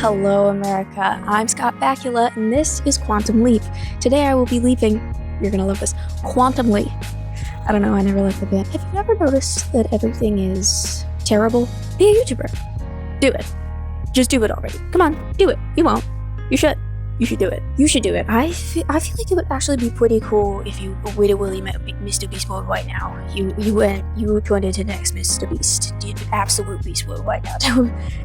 Hello America, I'm Scott Bakula and this is Quantum Leap. Today I will be leaping, you're gonna love this, quantumly. I don't know, I never liked the band. Have you ever noticed that everything is terrible? Be a YouTuber. Do it. Just do it already. Come on, do it. You won't. You should. You should do it. You should do it. I feel like it would actually be pretty cool if you really met Mr. Beast Worldwide now. You turned into the next Mr. Beast. Absolute Beast Worldwide now.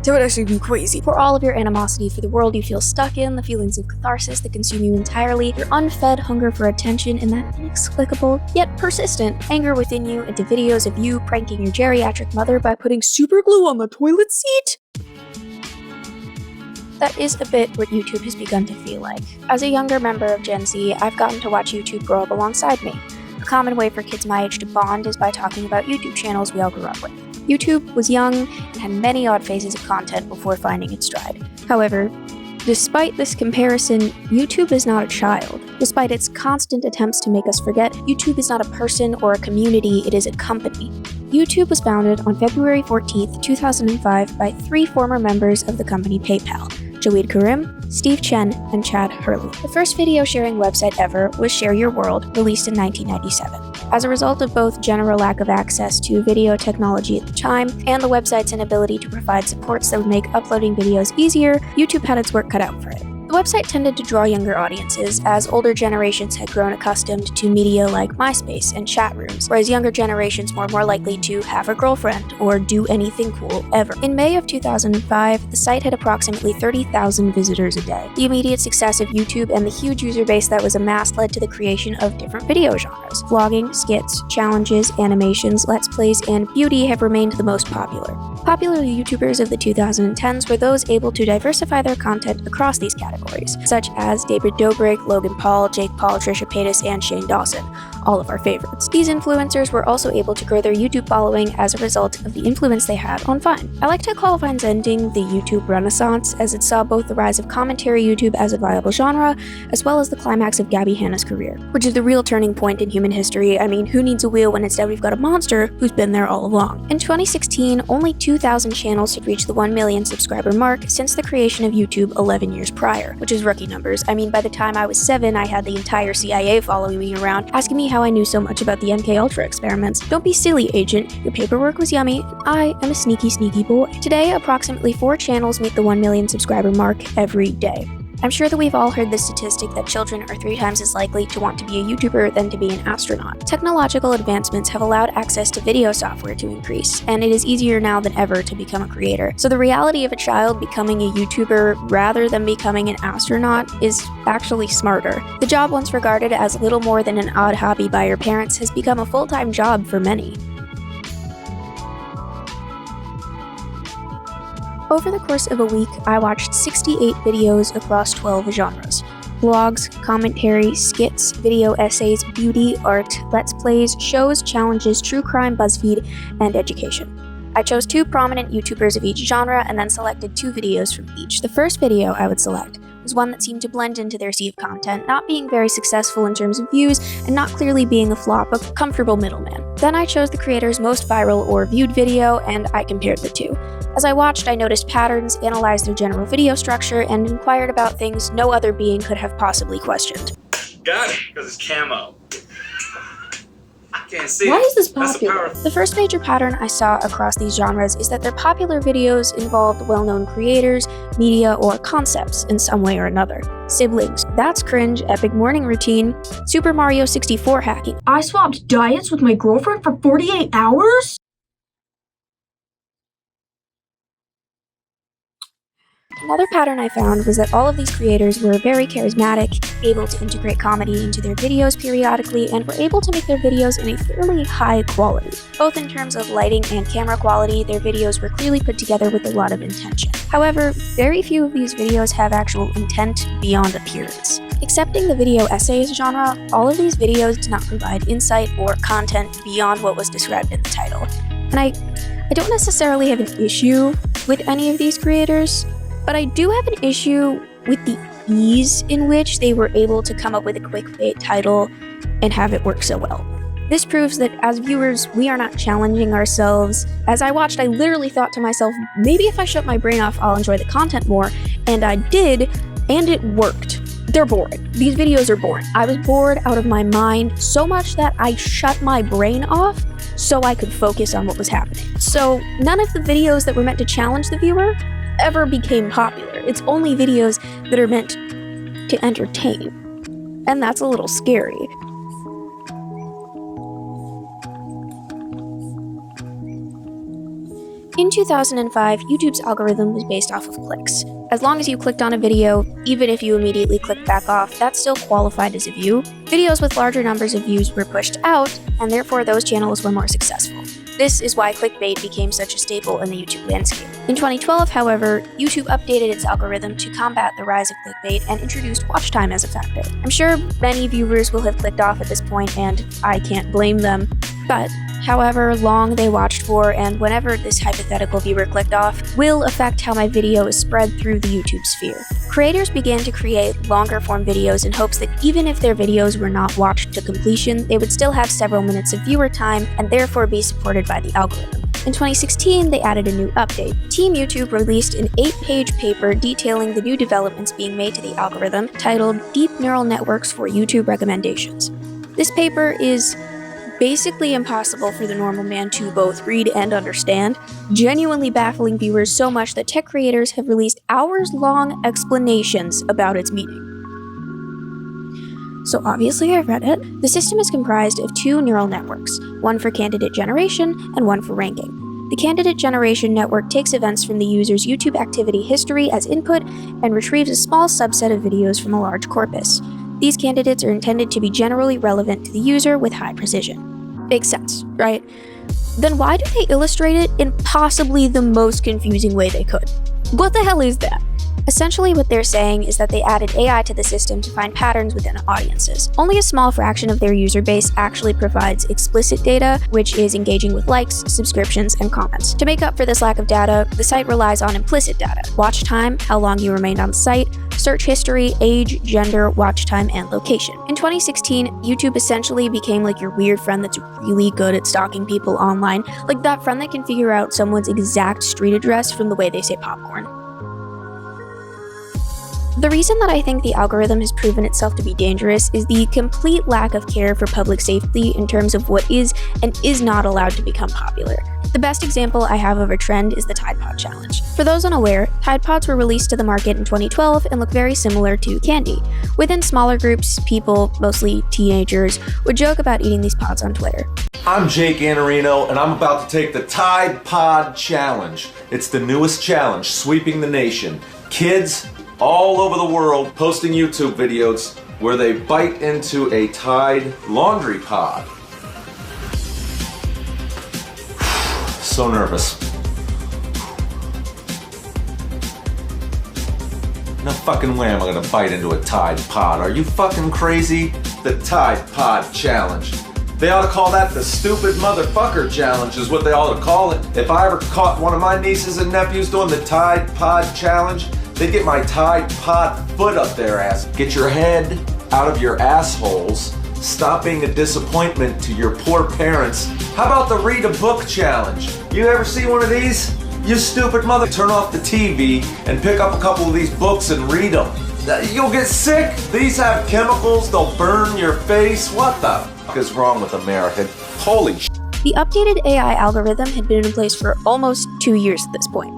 That would actually be crazy. For all of your animosity for the world you feel stuck in, the feelings of catharsis that consume you entirely, your unfed hunger for attention, and that inexplicable, yet persistent, anger within you into videos of you pranking your geriatric mother by putting super glue on the toilet seat? That is a bit what YouTube has begun to feel like. As a younger member of Gen Z, I've gotten to watch YouTube grow up alongside me. A common way for kids my age to bond is by talking about YouTube channels we all grew up with. YouTube was young and had many odd phases of content before finding its stride. However, despite this comparison, YouTube is not a child. Despite its constant attempts to make us forget, YouTube is not a person or a community, it is a company. YouTube was founded on February 14th, 2005 by 3 former members of the company PayPal, Jawed Karim, Steve Chen, and Chad Hurley. The first video sharing website ever was Share Your World, released in 1997. As a result of both general lack of access to video technology at the time and the website's inability to provide supports that would make uploading videos easier, YouTube had its work cut out for it. The website tended to draw younger audiences, as older generations had grown accustomed to media like MySpace and chat rooms, whereas younger generations were more likely to have a girlfriend or do anything cool ever. In May of 2005, the site had approximately 30,000 visitors a day. The immediate success of YouTube and the huge user base that was amassed led to the creation of different video genres. Vlogging, skits, challenges, animations, let's plays, and beauty have remained the most popular. Popular YouTubers of the 2010s were those able to diversify their content across these categories, such as David Dobrik, Logan Paul, Jake Paul, Trisha Paytas, and Shane Dawson, all of our favorites. These influencers were also able to grow their YouTube following as a result of the influence they had on Vine. I like to call Vine's ending the YouTube Renaissance, as it saw both the rise of commentary YouTube as a viable genre, as well as the climax of Gabby Hanna's career, which is the real turning point in human history. I mean, who needs a wheel when instead we've got a monster who's been there all along? In 2016, only 2,000 channels had reached the 1 million subscriber mark since the creation of YouTube 11 years prior, which is rookie numbers. I mean, by the time I was 7, I had the entire CIA following me around, asking me how I knew so much about the MKUltra experiments. Don't be silly, agent. Your paperwork was yummy, and I am a sneaky boy. Today, approximately 4 channels meet the 1 million subscriber mark every day. I'm sure that we've all heard the statistic that children are 3 times as likely to want to be a YouTuber than to be an astronaut. Technological advancements have allowed access to video software to increase, and it is easier now than ever to become a creator. So the reality of a child becoming a YouTuber rather than becoming an astronaut is actually smarter. The job once regarded as little more than an odd hobby by your parents has become a full-time job for many. Over the course of a week, I watched 68 videos across 12 genres. Vlogs, commentary, skits, video essays, beauty, art, let's plays, shows, challenges, true crime, Buzzfeed, and education. I chose 2 prominent YouTubers of each genre and then selected 2 videos from each. The first video I would select was one that seemed to blend into their sea of content, not being very successful in terms of views and not clearly being a flop, a comfortable middleman. Then I chose the creator's most viral or viewed video and I compared the 2. As I watched, I noticed patterns, analyzed their general video structure, and inquired about things no other being could have possibly questioned. Got it, because it's camo. I can't see Why it. is this popular? The first major pattern I saw across these genres is that their popular videos involved well-known creators, media, or concepts in some way or another. Siblings, that's cringe, epic morning routine, Super Mario 64 hacking. I swapped diets with my girlfriend for 48 hours? Another pattern I found was that all of these creators were very charismatic, able to integrate comedy into their videos periodically, and were able to make their videos in a fairly high quality. Both in terms of lighting and camera quality, their videos were clearly put together with a lot of intention. However, very few of these videos have actual intent beyond appearance. Excepting the video essays genre, all of these videos do not provide insight or content beyond what was described in the title. And I don't necessarily have an issue with any of these creators, but I do have an issue with the ease in which they were able to come up with a clickbait title and have it work so well. This proves that as viewers, we are not challenging ourselves. As I watched, I literally thought to myself, maybe if I shut my brain off, I'll enjoy the content more, And I did, and it worked. They're boring. These videos are boring. I was bored out of my mind so much that I shut my brain off so I could focus on what was happening. So none of the videos that were meant to challenge the viewer ever became popular. It's only videos that are meant to entertain. And that's a little scary. In 2005, YouTube's algorithm was based off of clicks. As long as you clicked on a video, even if you immediately clicked back off, that still qualified as a view. Videos with larger numbers of views were pushed out, and therefore those channels were more successful. This is why clickbait became such a staple in the YouTube landscape. In 2012, however, YouTube updated its algorithm to combat the rise of clickbait and introduced watch time as a factor. I'm sure many viewers will have clicked off at this point, and I can't blame them, but however long they watched for and whenever this hypothetical viewer clicked off will affect how my video is spread through the YouTube sphere. Creators began to create longer form videos in hopes that even if their videos were not watched to completion, they would still have several minutes of viewer time and therefore be supported by the algorithm. In 2016, they added a new update. Team YouTube released an 8-page paper detailing the new developments being made to the algorithm titled Deep Neural Networks for YouTube Recommendations. This paper is basically impossible for the normal man to both read and understand, genuinely baffling viewers so much that tech creators have released hours-long explanations about its meaning. So obviously I read it. The system is comprised of 2 neural networks, one for candidate generation and one for ranking. The candidate generation network takes events from the user's YouTube activity history as input and retrieves a small subset of videos from a large corpus. These candidates are intended to be generally relevant to the user with high precision. Makes sense, right? Then why do they illustrate it in possibly the most confusing way they could? What the hell is that? Essentially, what they're saying is that they added AI to the system to find patterns within audiences. Only a small fraction of their user base actually provides explicit data, which is engaging with likes, subscriptions, and comments. To make up for this lack of data, the site relies on implicit data: watch time, how long you remained on the site, search history, age, gender, watch time, and location. In 2016, YouTube essentially became like your weird friend that's really good at stalking people online, like that friend that can figure out someone's exact street address from the way they say popcorn. The reason that I think the algorithm has proven itself to be dangerous is the complete lack of care for public safety in terms of what is and is not allowed to become popular. The best example I have of a trend is the Tide Pod Challenge. For those unaware, Tide Pods were released to the market in 2012 and look very similar to candy. Within smaller groups, people, mostly teenagers, would joke about eating these pods on Twitter. I'm Jake Anarino, and I'm about to take the Tide Pod Challenge. It's the newest challenge sweeping the nation. Kids all over the world posting YouTube videos where they bite into a Tide laundry pod. So nervous. No fucking way am I gonna bite into a Tide pod. Are you fucking crazy? The Tide Pod Challenge. They ought to call that the Stupid Motherfucker Challenge is what they ought to call it. If I ever caught one of my nieces and nephews doing the Tide Pod Challenge, they'd get my Tide Pod foot up their ass. Get your head out of your assholes. Stop being a disappointment to your poor parents. How about the Read a Book Challenge? You ever see one of these? You stupid mother, turn off the TV and pick up a couple of these books and read them. You'll get sick. These have chemicals, they'll burn your face. What the fuck is wrong with America? Holy shit. The updated AI algorithm had been in place for almost 2 years at this point.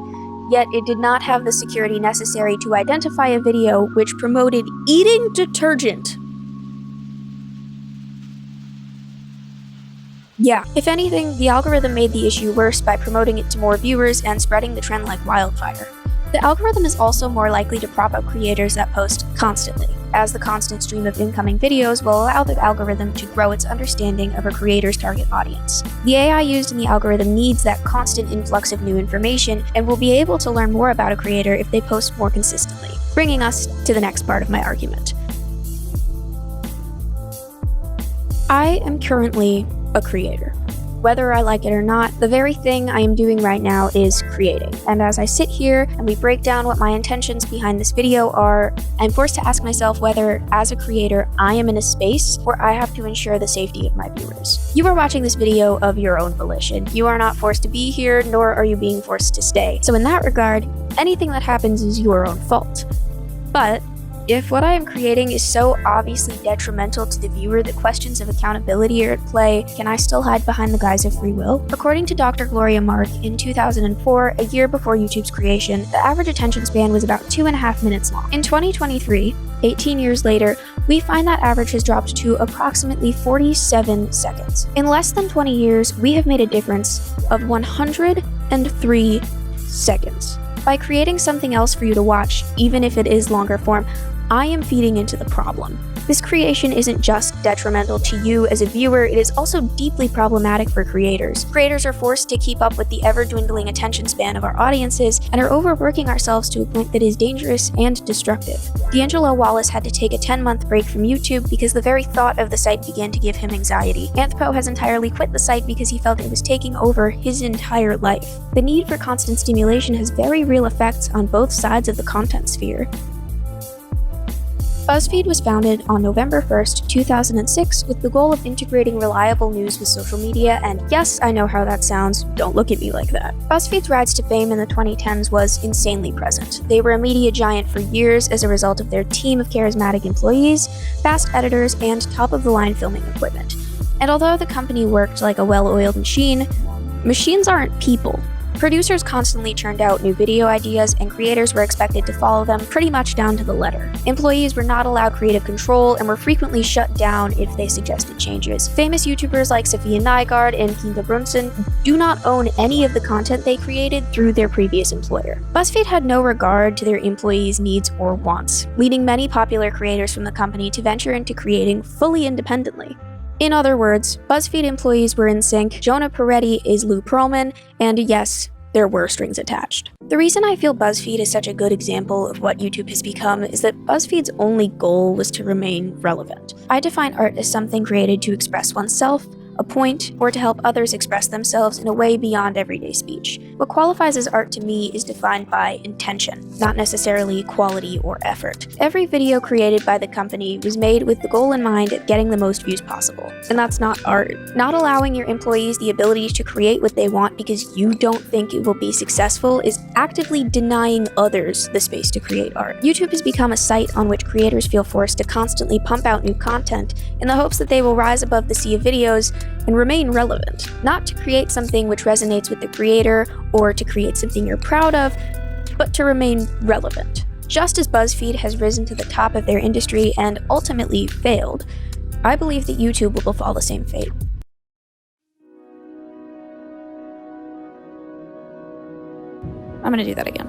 Yet it did not have the security necessary to identify a video which promoted eating detergent. Yeah, if anything, the algorithm made the issue worse by promoting it to more viewers and spreading the trend like wildfire. The algorithm is also more likely to prop up creators that post constantly, as the constant stream of incoming videos will allow the algorithm to grow its understanding of a creator's target audience. The AI used in the algorithm needs that constant influx of new information and will be able to learn more about a creator if they post more consistently, bringing us to the next part of my argument. I am currently a creator. Whether I like it or not, the very thing I am doing right now is creating. And as I sit here and we break down what my intentions behind this video are, I'm forced to ask myself whether, as a creator, I am in a space where I have to ensure the safety of my viewers. You are watching this video of your own volition. You are not forced to be here, nor are you being forced to stay. So in that regard, anything that happens is your own fault. But if what I am creating is so obviously detrimental to the viewer that questions of accountability are at play, can I still hide behind the guise of free will? According to Dr. Gloria Mark, in 2004, a year before YouTube's creation, the average attention span was about 2.5 minutes long. In 2023, 18 years later, we find that average has dropped to approximately 47 seconds. In less than 20 years, we have made a difference of 103 seconds. By creating something else for you to watch, even if it is longer form, I am feeding into the problem. This creation isn't just detrimental to you as a viewer, it is also deeply problematic for creators. Creators are forced to keep up with the ever-dwindling attention span of our audiences and are overworking ourselves to a point that is dangerous and destructive. D'Angelo Wallace had to take a 10-month break from YouTube because the very thought of the site began to give him anxiety. Anthro has entirely quit the site because he felt it was taking over his entire life. The need for constant stimulation has very real effects on both sides of the content sphere. Buzzfeed was founded on November 1st, 2006, with the goal of integrating reliable news with social media, and yes, I know how that sounds, don't look at me like that. Buzzfeed's rise to fame in the 2010s was insanely present. They were a media giant for years as a result of their team of charismatic employees, fast editors, and top-of-the-line filming equipment. And although the company worked like a well-oiled machine, machines aren't people. Producers constantly churned out new video ideas, and creators were expected to follow them pretty much down to the letter. Employees were not allowed creative control and were frequently shut down if they suggested changes. Famous YouTubers like Sophia Nygaard and Kinga Brunson do not own any of the content they created through their previous employer. Buzzfeed had no regard to their employees' needs or wants, leading many popular creators from the company to venture into creating fully independently. In other words, Buzzfeed employees were in sync, Jonah Peretti is Lou Pearlman, and yes, there were strings attached. The reason I feel Buzzfeed is such a good example of what YouTube has become is that Buzzfeed's only goal was to remain relevant. I define art as something created to express oneself, a point, or to help others express themselves in a way beyond everyday speech. What qualifies as art to me is defined by intention, not necessarily quality or effort. Every video created by the company was made with the goal in mind of getting the most views possible, and that's not art. Not allowing your employees the ability to create what they want because you don't think it will be successful is actively denying others the space to create art. YouTube has become a site on which creators feel forced to constantly pump out new content in the hopes that they will rise above the sea of videos and remain relevant, not to create something which resonates with the creator or to create something you're proud of, but to remain relevant. Just as Buzzfeed has risen to the top of their industry and ultimately failed, I believe that YouTube will befall the same fate. I'm gonna do that again.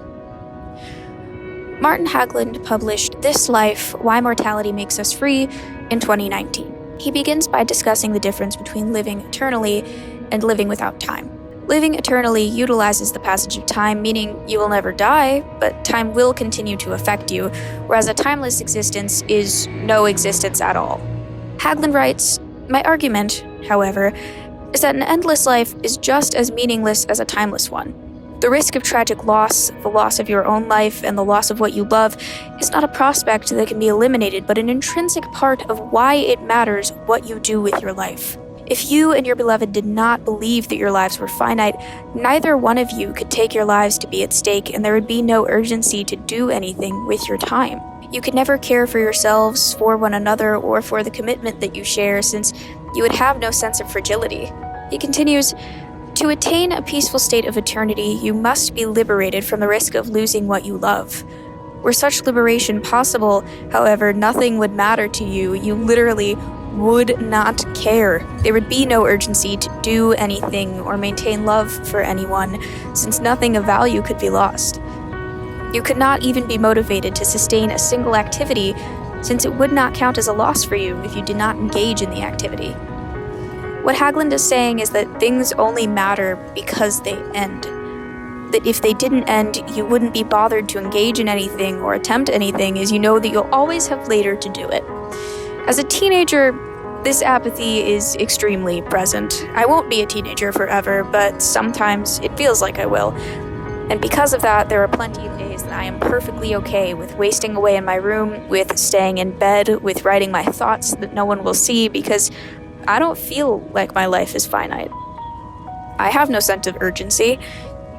Martin Haglund published This Life, Why Mortality Makes Us Free in 2019. He begins by discussing the difference between living eternally and living without time. Living eternally utilizes the passage of time, meaning you will never die, but time will continue to affect you, whereas a timeless existence is no existence at all. Haglund writes, "My argument, however, is that an endless life is just as meaningless as a timeless one. The risk of tragic loss, the loss of your own life, and the loss of what you love is not a prospect that can be eliminated, but an intrinsic part of why it matters what you do with your life. If you and your beloved did not believe that your lives were finite, neither one of you could take your lives to be at stake, and there would be no urgency to do anything with your time. You could never care for yourselves, for one another, or for the commitment that you share, since you would have no sense of fragility." He continues, "To attain a peaceful state of eternity, you must be liberated from the risk of losing what you love. Were such liberation possible, however, nothing would matter to you. You literally would not care. There would be no urgency to do anything or maintain love for anyone, since nothing of value could be lost. You could not even be motivated to sustain a single activity, since it would not count as a loss for you if you did not engage in the activity." What Haglund is saying is that things only matter because they end. That if they didn't end, you wouldn't be bothered to engage in anything or attempt anything, as you know that you'll always have later to do it. As a teenager, this apathy is extremely present. I won't be a teenager forever, but sometimes it feels like I will. And because of that, there are plenty of days that I am perfectly okay with wasting away in my room, with staying in bed, with writing my thoughts that no one will see, because I don't feel like my life is finite. I have no sense of urgency.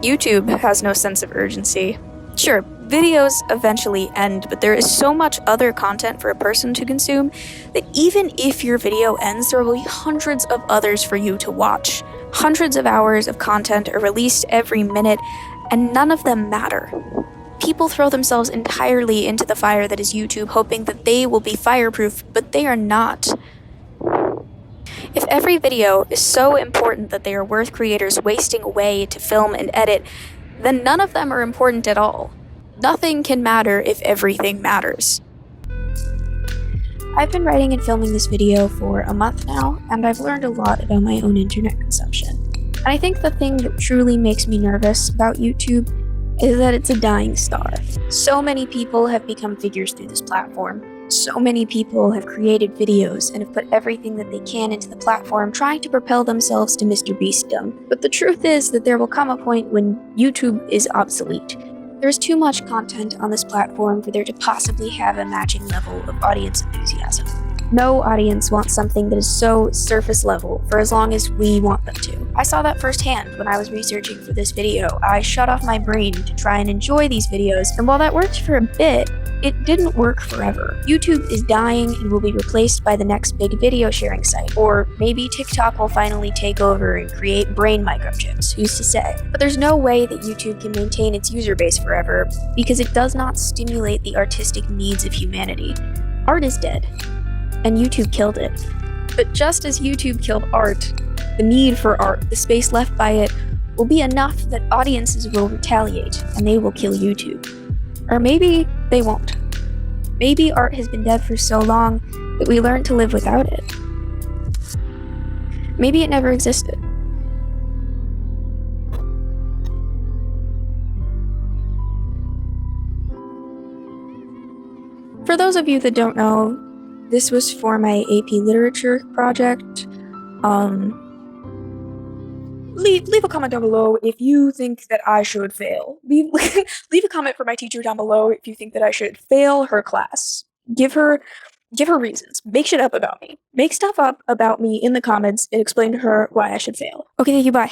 YouTube has no sense of urgency. Sure, videos eventually end, but there is so much other content for a person to consume that even if your video ends, there will be hundreds of others for you to watch. Hundreds of hours of content are released every minute, and none of them matter. People throw themselves entirely into the fire that is YouTube, hoping that they will be fireproof, but they are not. If every video is so important that they are worth creators wasting away to film and edit, then none of them are important at all. Nothing can matter if everything matters. I've been writing and filming this video for a month now, and I've learned a lot about my own internet consumption. And I think the thing that truly makes me nervous about YouTube is that it's a dying star. So many people have become figures through this platform. So many people have created videos and have put everything that they can into the platform, trying to propel themselves to Mr. Beastdom. But the truth is that there will come a point when YouTube is obsolete. There's too much content on this platform for there to possibly have a matching level of audience enthusiasm. No audience wants something that is so surface level for as long as we want them to. I saw that firsthand when I was researching for this video. I shut off my brain to try and enjoy these videos, and while that worked for a bit, it didn't work forever. YouTube is dying and will be replaced by the next big video sharing site, or maybe TikTok will finally take over and create brain microchips, who's to say? But there's no way that YouTube can maintain its user base forever, because it does not stimulate the artistic needs of humanity. Art is dead, and YouTube killed it. But just as YouTube killed art, the need for art, the space left by it, will be enough that audiences will retaliate, and they will kill YouTube. Or maybe they won't. Maybe art has been dead for so long that we learned to live without it. Maybe it never existed. For those of you that don't know, this was for my AP Literature project. Leave a comment down below if you think that I should fail. Leave a comment for my teacher down below if you think that I should fail her class. Give her reasons. Make shit up about me. Make stuff up about me in the comments and explain to her why I should fail. Okay, thank you, bye.